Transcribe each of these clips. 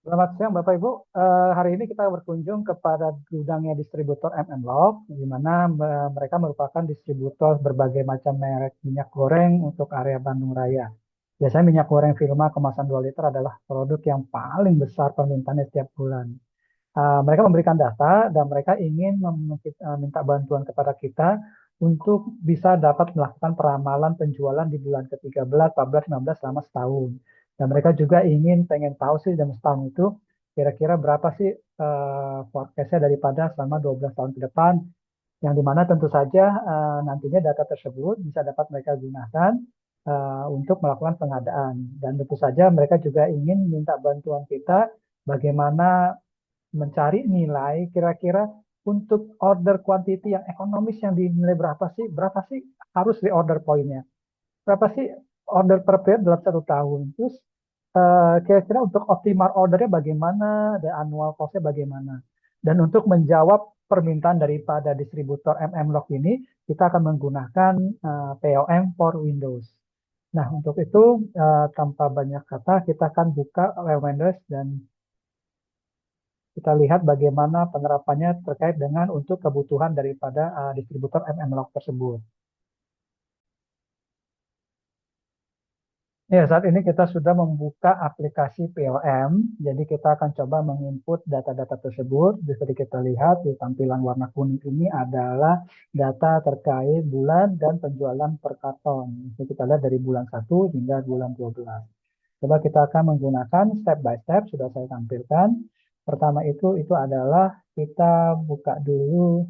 Selamat siang Bapak Ibu. Hari ini kita berkunjung kepada gudangnya distributor M&Log, di mana mereka merupakan distributor berbagai macam merek minyak goreng untuk area Bandung Raya. Biasanya minyak goreng Vilma kemasan 2 liter adalah produk yang paling besar permintaannya setiap bulan. Mereka memberikan data dan mereka ingin minta bantuan kepada kita untuk bisa dapat melakukan peramalan penjualan di bulan ke-13, 14, 15 selama setahun. Dan mereka juga pengen tahu sih dalam setahun itu kira-kira berapa sih forecast-nya daripada selama 12 tahun ke depan, yang dimana tentu saja nantinya data tersebut bisa dapat mereka gunakan untuk melakukan pengadaan. Dan tentu saja mereka juga ingin minta bantuan kita bagaimana mencari nilai kira-kira untuk order quantity yang ekonomis yang dinilai berapa sih harus di order poinnya, berapa sih order per period dalam 1 tahun. Terus kira-kira untuk optimal ordernya bagaimana, dan annual cost-nya bagaimana. Dan untuk menjawab permintaan daripada distributor Log ini, kita akan menggunakan POM for Windows. Nah, untuk itu tanpa banyak kata, kita akan buka Windows dan kita lihat bagaimana penerapannya terkait dengan untuk kebutuhan daripada distributor Log tersebut. Ya, saat ini kita sudah membuka aplikasi POM, jadi kita akan coba menginput data-data tersebut. Bisa kita lihat di tampilan warna kuning ini adalah data terkait bulan dan penjualan per karton. Jadi kita lihat dari bulan 1 hingga bulan 12. Coba kita akan menggunakan step by step, sudah saya tampilkan. Pertama itu adalah kita buka dulu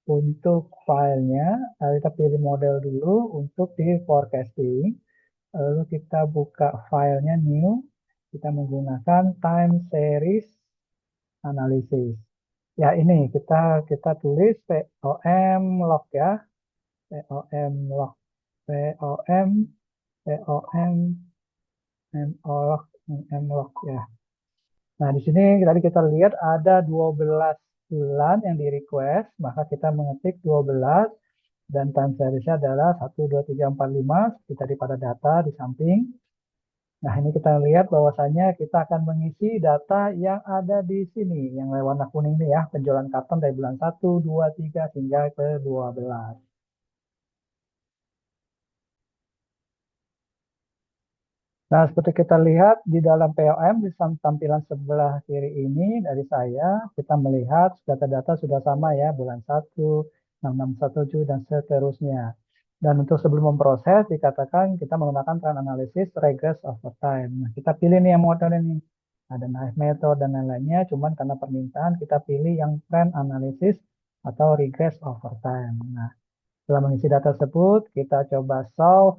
untuk filenya, kita pilih model dulu untuk di forecasting. Lalu kita buka filenya new, kita menggunakan time series analysis. Ya ini kita tulis POM log ya, POM log, POM, POM, log, log ya. Nah di sini tadi kita lihat ada 12 bulan yang di request, maka kita mengetik 12 dan time seriesnya adalah 1, 2, 3, 4, 5 seperti tadi pada data di samping. Nah, ini kita lihat bahwasanya kita akan mengisi data yang ada di sini, yang warna kuning ini ya, penjualan karton dari bulan 1, 2, 3, hingga ke 12. Nah, seperti kita lihat di dalam POM, di tampilan sebelah kiri ini dari saya, kita melihat data-data sudah sama ya, bulan 1, 6617, dan seterusnya. Dan untuk sebelum memproses, dikatakan kita menggunakan trend analysis regress over time. Nah, kita pilih nih yang model ini. Ada knife method dan lain-lainnya, cuman karena permintaan kita pilih yang trend analysis atau regress over time. Nah, setelah mengisi data tersebut, kita coba solve.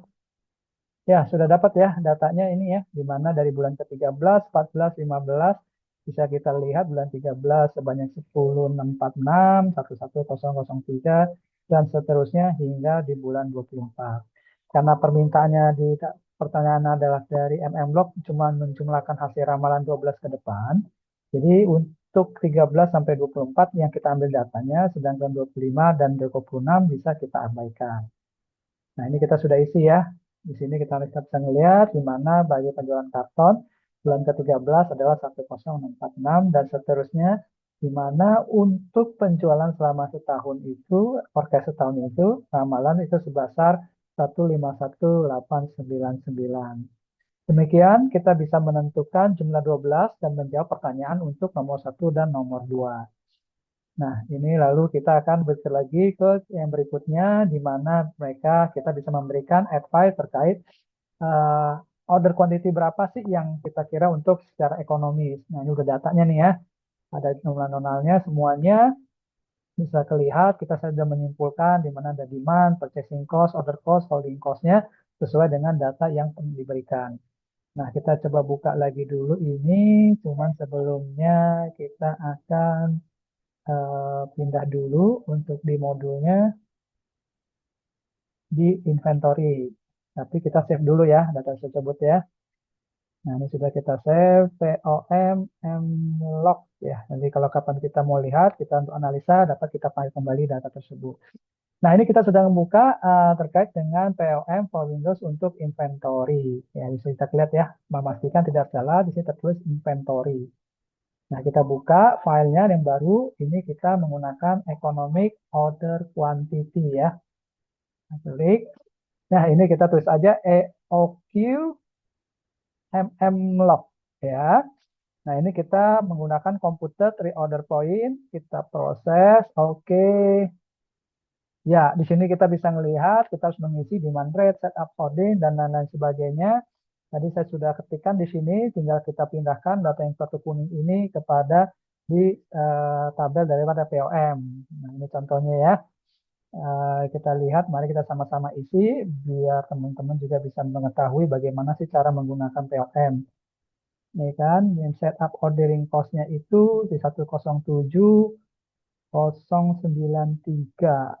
Ya, sudah dapat ya datanya ini ya, di mana dari bulan ke-13, 14, 15, bisa kita lihat bulan 13 sebanyak 10.646, 11003, dan seterusnya hingga di bulan 24. Karena permintaannya di pertanyaan adalah dari Log cuma menjumlahkan hasil ramalan 12 ke depan, jadi untuk 13 sampai 24 yang kita ambil datanya, sedangkan 25 dan 26 bisa kita abaikan. Nah, ini kita sudah isi ya. Di sini kita bisa melihat di mana bagi penjualan karton bulan ke-13 adalah 10646 dan seterusnya, di mana untuk penjualan selama setahun itu, forecast setahun itu, ramalan itu sebesar 151.899. Demikian kita bisa menentukan jumlah 12 dan menjawab pertanyaan untuk nomor 1 dan nomor 2. Nah, ini lalu kita akan bergeser lagi ke yang berikutnya, di mana kita bisa memberikan advice terkait uh, order quantity berapa sih yang kita kira untuk secara ekonomis. Nah, ini udah datanya nih ya, ada jumlah nominalnya semuanya bisa terlihat. Kita sudah menyimpulkan di mana ada demand, purchasing cost, order cost, holding cost-nya sesuai dengan data yang diberikan. Nah, kita coba buka lagi dulu ini, cuman sebelumnya kita akan pindah dulu untuk di modulnya di inventory. Tapi kita save dulu ya data tersebut ya. Nah, ini sudah kita save POM log ya. Nanti kalau kapan kita mau lihat, kita untuk analisa dapat kita pakai kembali data tersebut. Nah, ini kita sudah membuka terkait dengan PLM for Windows untuk inventory. Ya, bisa kita lihat ya, memastikan tidak salah, di sini tertulis inventory. Nah, kita buka filenya yang baru. Ini kita menggunakan Economic Order Quantity ya. Nah, klik. Nah, ini kita tulis aja EOQ mmlog ya. Nah, ini kita menggunakan komputer reorder point. Kita proses. Oke. Ya, di sini kita bisa melihat, kita harus mengisi demand rate, setup coding, dan lain-lain sebagainya. Tadi saya sudah ketikkan di sini, tinggal kita pindahkan data yang satu kuning ini kepada di tabel daripada POM. Nah, ini contohnya ya. Kita lihat, mari kita sama-sama isi, biar teman-teman juga bisa mengetahui bagaimana sih cara menggunakan POM. Ini kan, yang setup ordering cost-nya itu di 107.093.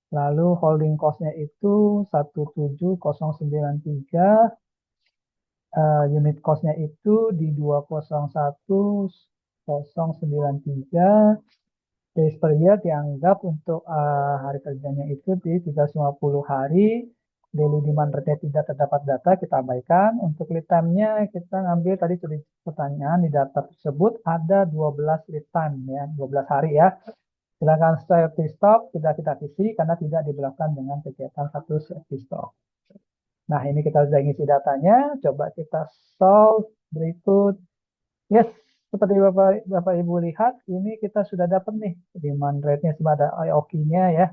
Lalu holding cost-nya itu 17093, unit cost-nya itu di 201.093, days per year dianggap untuk hari kerjanya itu di 350 hari, daily demand rate tidak terdapat data, kita abaikan. Untuk lead time-nya kita ngambil tadi tulis pertanyaan di data tersebut ada 12 lead time ya, 12 hari ya. Silakan safety stop tidak kita isi karena tidak diberlakukan dengan kegiatan satu safety stop. Nah, ini kita sudah ngisi datanya. Coba kita solve berikut. Yes, seperti Bapak Ibu lihat, ini kita sudah dapat nih demand rate-nya sama ada IOQ-nya ya.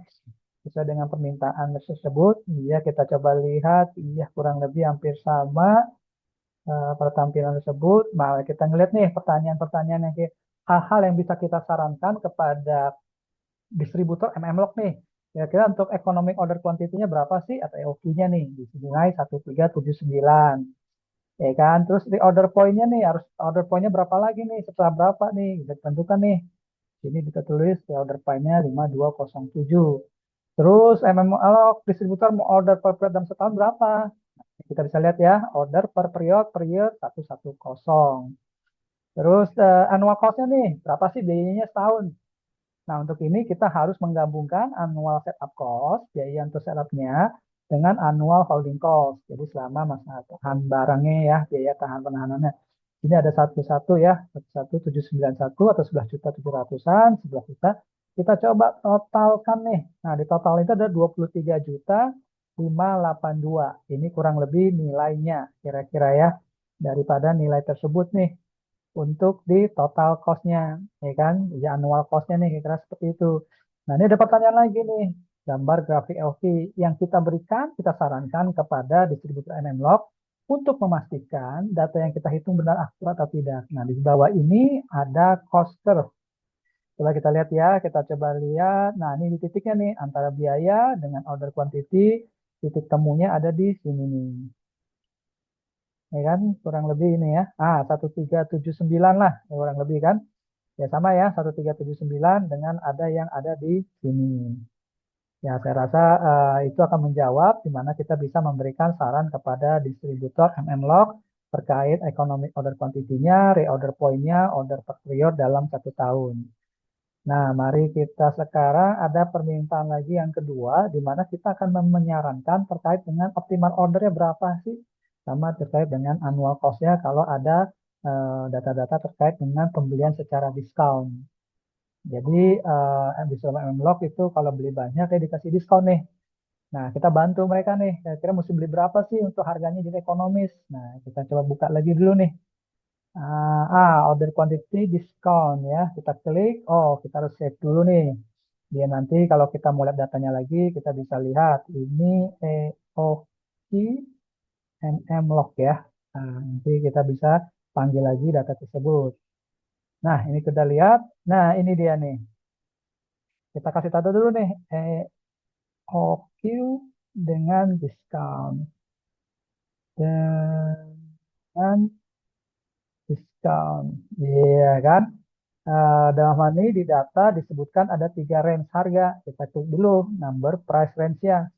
Sesuai dengan permintaan tersebut. Iya, kita coba lihat. Iya, kurang lebih hampir sama pada tampilan tersebut. Nah, kita ngeliat nih pertanyaan-pertanyaan yang hal-hal yang bisa kita sarankan kepada distributor MMLog nih. Kira-kira untuk economic order quantity-nya berapa sih atau EOQ-nya nih? Di sini 1379. Ya kan? Terus di order point-nya nih harus order point-nya berapa lagi nih? Setelah berapa nih? Bisa ditentukan nih. Sini kita tulis di order point-nya 5207. Terus MMLog distributor mau order per period dalam setahun berapa? Kita bisa lihat ya, order per period 110. Terus annual cost-nya nih, berapa sih biayanya setahun? Nah, untuk ini kita harus menggabungkan annual setup cost, biaya untuk setupnya, dengan annual holding cost. Jadi selama masa tahan barangnya ya, biaya tahan penahanannya. Ini ada satu-satu ya, 11791 atau 11.700-an, 11 juta. Kita coba totalkan nih. Nah, di total itu ada 23.582. Ini kurang lebih nilainya, kira-kira ya, daripada nilai tersebut nih untuk di total cost-nya, ya kan? Ya annual cost-nya nih, kira-kira seperti itu. Nah, ini ada pertanyaan lagi nih, gambar grafik LV yang kita berikan, kita sarankan kepada distributor NMLog untuk memastikan data yang kita hitung benar akurat atau tidak. Nah, di bawah ini ada cost curve. Coba kita lihat ya, kita coba lihat. Nah, ini di titiknya nih, antara biaya dengan order quantity, titik temunya ada di sini nih. Ya kan, kurang lebih ini ya. 1379 lah, ya, kurang lebih kan. Ya sama ya, 1379 dengan ada yang ada di sini. Ya, saya rasa itu akan menjawab di mana kita bisa memberikan saran kepada distributor MMLog terkait economic order quantity-nya, reorder point-nya, order per period dalam 1 tahun. Nah, mari kita sekarang ada permintaan lagi yang kedua, di mana kita akan menyarankan terkait dengan optimal ordernya berapa sih, sama terkait dengan annual cost-nya kalau ada data-data terkait dengan pembelian secara diskon. Jadi di Sulama Unlock itu kalau beli banyak ya dikasih diskon nih. Nah, kita bantu mereka nih. Kira-kira mesti beli berapa sih untuk harganya jadi ekonomis. Nah, kita coba buka lagi dulu nih. Order quantity discount ya. Kita klik. Oh, kita harus save dulu nih. Dia nanti kalau kita mau lihat datanya lagi, kita bisa lihat. Ini EOQ MM-log ya. Nah, nanti kita bisa panggil lagi data tersebut. Nah, ini kita lihat. Nah, ini dia nih. Kita kasih tahu dulu nih. OQ dengan diskon. Dengan diskon. Iya kan? Dalam hal ini di data disebutkan ada 3 range harga. Kita cek dulu number price range-nya.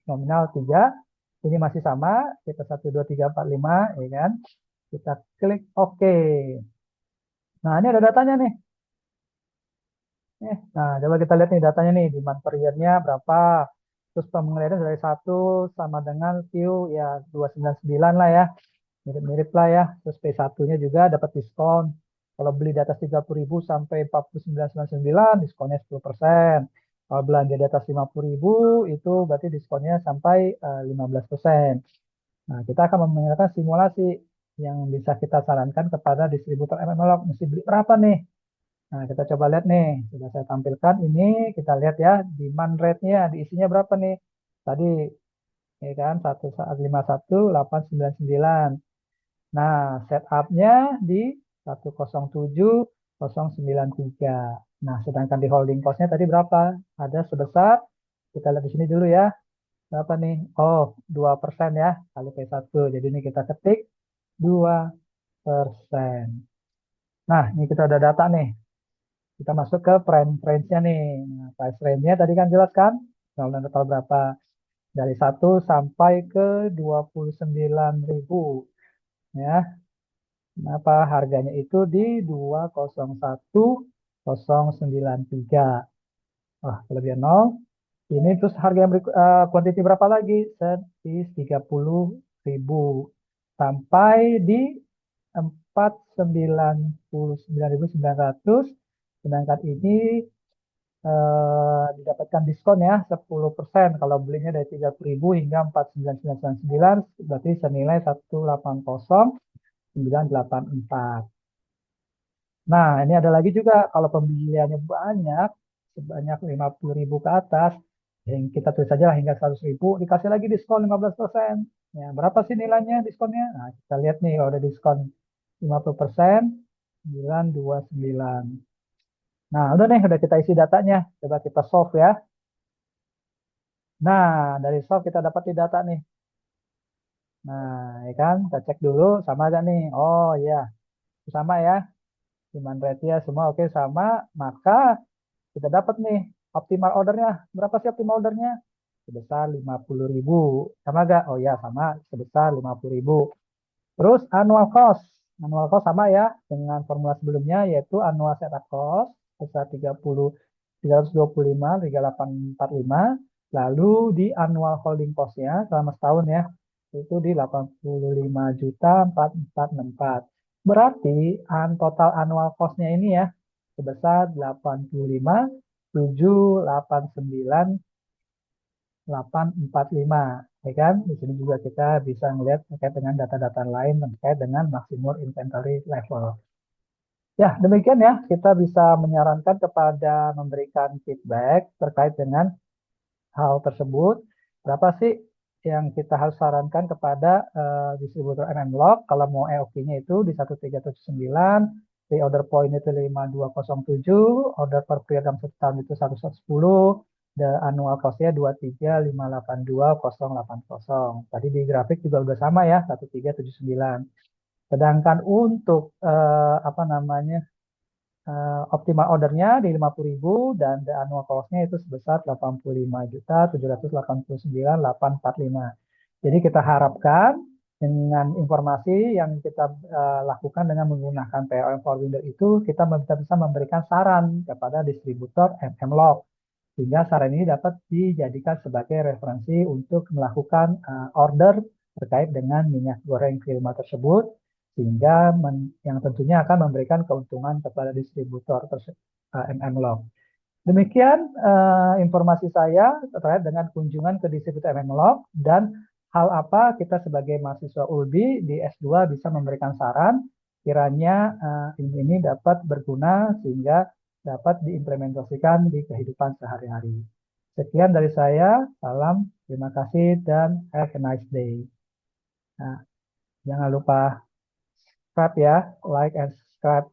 Nominal 3. Ini masih sama. Kita 1, 2, 3, 4, 5. Ya kan? Kita klik OK. Nah, ini ada datanya nih. Nah, coba kita lihat nih datanya nih, demand per year-nya berapa. Terus pengelihatannya dari satu sama dengan Q ya 299 lah ya. Mirip-mirip lah ya. Terus P1-nya juga dapat diskon. Kalau beli di atas 30.000 sampai 49,99 diskonnya 10%. Kalau belanja di atas 50.000 itu berarti diskonnya sampai 15%. Nah, kita akan menggunakan simulasi yang bisa kita sarankan kepada distributor MMLog. Mesti beli berapa nih? Nah, kita coba lihat nih. Sudah saya tampilkan ini. Kita lihat ya, demand rate-nya diisinya berapa nih? Tadi, ya kan, 151,899. Nah, setup-nya di 107,093. Nah, sedangkan di holding cost-nya tadi berapa? Ada sebesar, kita lihat di sini dulu ya. Berapa nih? Oh, 2% ya, kali P1. Jadi ini kita ketik 2%. Nah, ini kita ada data nih. Kita masuk ke range-nya nih. Nah, price range-nya tadi kan jelas kan? Nominal total berapa? Dari 1 sampai ke 29.000. Ya, kenapa harganya itu di 201,093. Wah, kelebihan 0. Ini terus harga yang quantity berapa lagi? Set di 30.000 sampai di 499.900. Sedangkan ini didapatkan diskon ya 10% kalau belinya dari 30.000 hingga 49.999 berarti senilai 180.984. Nah, ini ada lagi juga kalau pembeliannya banyak sebanyak 50.000 ke atas yang kita tulis saja lah hingga 100.000 dikasih lagi diskon 15%. Ya, berapa sih nilainya diskonnya? Nah, kita lihat nih kalau ada diskon 50%, 929. Nah, udah nih, udah kita isi datanya. Coba kita solve ya. Nah, dari solve kita dapat di data nih. Nah, ya kan, kita cek dulu sama aja nih. Oh iya, sama ya. Demand rate-nya semua oke sama. Maka kita dapat nih optimal ordernya. Berapa sih optimal ordernya? Sebesar 50.000. Sama gak? Oh iya, sama sebesar 50.000. Terus annual cost. Annual cost sama ya dengan formula sebelumnya yaitu annual setup cost sebesar 325,3845. Lalu di annual holding cost-nya selama setahun ya itu di 85.4464. Berarti total annual cost-nya ini ya sebesar 85.789.845, ya kan? Di sini juga kita bisa melihat terkait dengan data-data lain terkait dengan maksimum inventory level. Ya, demikian ya, kita bisa menyarankan kepada memberikan feedback terkait dengan hal tersebut. Berapa sih yang kita harus sarankan kepada distributor MMLog kalau mau EOQ-nya itu di 1379, di order point itu 5207, order per period dalam satu tahun itu 1110, the annual cost-nya 23.582.080. Tadi di grafik juga udah sama ya, 1379. Sedangkan untuk apa namanya optimal ordernya di 50.000 dan the annual cost-nya itu sebesar 85.789.845. Jadi kita harapkan dengan informasi yang kita lakukan dengan menggunakan PLM for Windows itu kita bisa memberikan saran kepada distributor MMLog sehingga saran ini dapat dijadikan sebagai referensi untuk melakukan order terkait dengan minyak goreng Vilma tersebut sehingga yang tentunya akan memberikan keuntungan kepada distributor MMLog. Demikian informasi saya terkait dengan kunjungan ke distributor MMLog dan hal apa kita sebagai mahasiswa ULBI di S2 bisa memberikan saran kiranya ilmu ini dapat berguna sehingga dapat diimplementasikan di kehidupan sehari-hari. Sekian dari saya, salam, terima kasih, dan have a nice day. Nah, jangan lupa subscribe ya, like and subscribe